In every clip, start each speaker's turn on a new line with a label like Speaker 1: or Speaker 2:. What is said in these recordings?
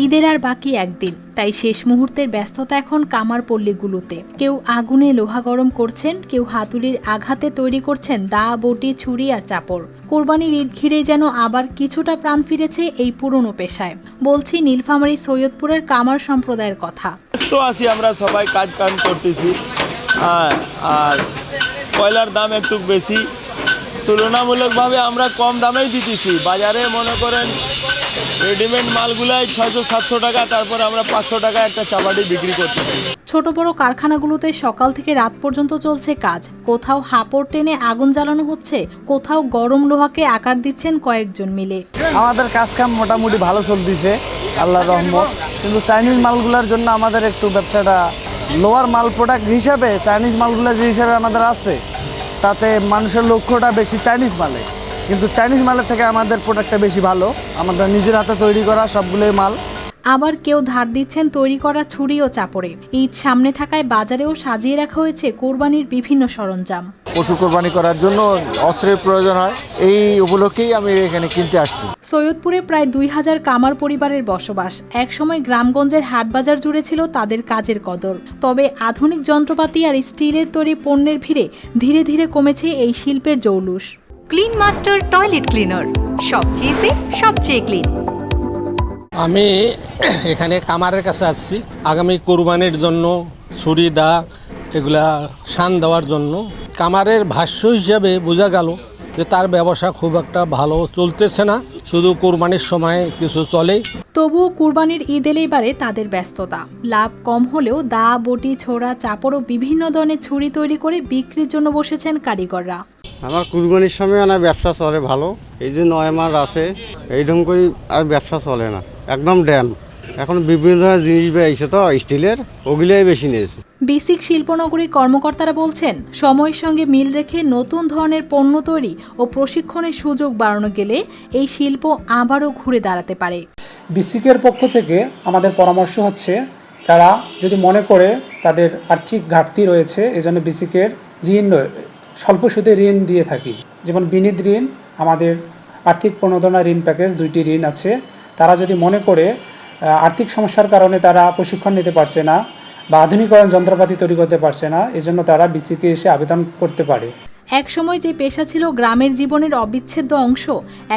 Speaker 1: ঈদের আর বাকি একদিন, তাই শেষ মুহূর্তের ব্যস্ততা এখন কামার পল্লীগুলোতে। কেউ আগুনে লোহা গরম করছেন, কেউ হাতুড়ির আঘাতে তৈরি করছেন দা, বটি, ছুরি আর চাপড়। কোরবানির ঈদ ঘিরেই যেন আবার কিছুটা প্রাণ ফিরেছে এই পুরনো পেশায়। বলছি নীলফামারী সৈয়দপুরের কামার সম্প্রদায়ের কথা।
Speaker 2: তো আছি আমরা সবাই কাজ করতেছি, আর কয়লার দাম একটু বেশি, তুলনামূলকভাবে আমরা কম দামেই দিতেছি। বাজারে মনে করেন রেডিমেড মালগুলাই 600-700 টাকা, তারপর আমরা 500 টাকা একটা চাপাটি বিক্রি করতেছি।
Speaker 1: ছোট বড় কারখানাগুলোতে সকাল থেকে রাত পর্যন্ত চলছে কাজ। কোথাও হাপড় টেনে আগুন জ্বালানো হচ্ছে, কোথাও গরম লোহাকে আকার দিচ্ছেন কয়েকজন মিলে।
Speaker 3: আমাদের কাজ কাম মোটামুটি ভালো চলতেছে আল্লাহর রহমত, কিন্তু চাইনিজ মালগুলোর জন্য আমাদের একটু ব্যবসাটা লোয়ার মাল প্রোডাক্ট হিসাবে চাইনিজ মালগুলো যে হিসাবে আমাদের আছে, তাতে মানুষের লক্ষ্যটা বেশি চাইনিজ মালে, কিন্তু চাইনিজ মালের থেকে আমাদের প্রোডাক্টটা বেশি ভালো। আমাদের নিজের হাতে তৈরি করা সবগুলোই মাল।
Speaker 1: আবার কেউ ধার দিচ্ছেন তৈরি করা ছুরি ও চাপড়ে। ঈদ সামনে থাকায় বাজারেও সাজিয়ে রাখা হয়েছে কোরবানির বিভিন্ন সরঞ্জাম।
Speaker 4: পশু কোরবানি করার জন্য অস্ত্রের প্রয়োজন হয়, এই উপলক্ষেই আমি এখানে কিনতে আসছি।
Speaker 1: সৈয়দপুরে প্রায় 2000 কামার পরিবারের বসবাস। একসময় গ্রামগঞ্জের হাটবাজার জুড়ে ছিল তাদের কাজের কদর। তবে আধুনিক যন্ত্রপাতি আর স্টিলের তৈরি পণ্যের ভিড়ে ধীরে ধীরে কমেছে এই শিল্পের জৌলুস।
Speaker 5: ক্লিন মাস্টার টয়লেট ক্লিনার, সবচেয়ে সেফ, সবচেয়ে ক্লিন।
Speaker 6: আমি এখানে কামারের কাছে আসছি আগামী কোরবানির জন্য ছুরি, দা এগুলা শান দেওয়ার জন্য। কামারের ভাষ্য হিসাবে বোঝা গেল যে তার ব্যবসা খুব একটা ভালো চলতেছে না, শুধু কোরবানির সময় কিছু চলে।
Speaker 1: তবুও কুরবানির ঈদ এলেই বাড়ে তাদের ব্যস্ততা। লাভ কম হলেও দা, বটি, ছোড়া, চাপড় ও বিভিন্ন ধরনের ছুরি তৈরি করে বিক্রির জন্য বসেছেন কারিগররা।
Speaker 7: আমার কুরবানির সময় না ব্যবসা চলে ভালো, এই যে 9 মাস আছে এইরকম করে আর ব্যবসা চলে না, একদম ড্যাম। এখন বিভিন্ন ধরনের জিনিস বেরিয়েছে তো স্টিলের, ওগুলোই বেশি নিয়েছে।
Speaker 1: বিসিক শিল্পনগরীর কর্মকর্তারা বলছেন, সময়ের সঙ্গে মিল রেখে নতুন ধরনের পণ্য তৈরি ও প্রশিক্ষণের সুযোগ বাড়ানো গেলে এই শিল্প আবারও ঘুরে দাঁড়াতে পারে।
Speaker 8: বিসিকের পক্ষ থেকে আমাদের পরামর্শ হচ্ছে, তারা যদি মনে করে তাদের আর্থিক ঘাটতি রয়েছে, এজন্য বিসিকের ঋণ স্বল্প সুদে ঋণ দিয়ে থাকি। যেমন বিনিদ ঋণ, আমাদের আর্থিক প্রণোদনা ঋণ প্যাকেজ 2টি ঋণ আছে। তারা যদি মনে করে আর্থিক সমস্যার কারণে তারা প্রশিক্ষণ নিতে পারছে না বা আধুনিকরণ যন্ত্রপাতি তৈরি করতে পারছে না, এজন্য তারা বিসিকে এসে আবেদন করতে পারে।
Speaker 1: একসময় যে পেশা ছিল গ্রামের জীবনের অবিচ্ছেদ্য অংশ,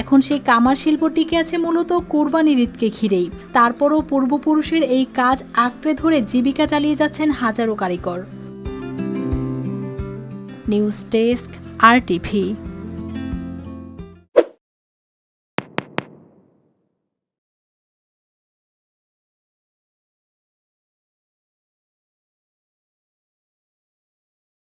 Speaker 1: এখন সেই কামার শিল্প টিকে আছে মূলত কুরবানির ঈদকে ঘিরেই। তারপরও পূর্বপুরুষের এই কাজ আঁকড়ে ধরে জীবিকা চালিয়ে যাচ্ছেন হাজারো কারিগর। News desk, RTV।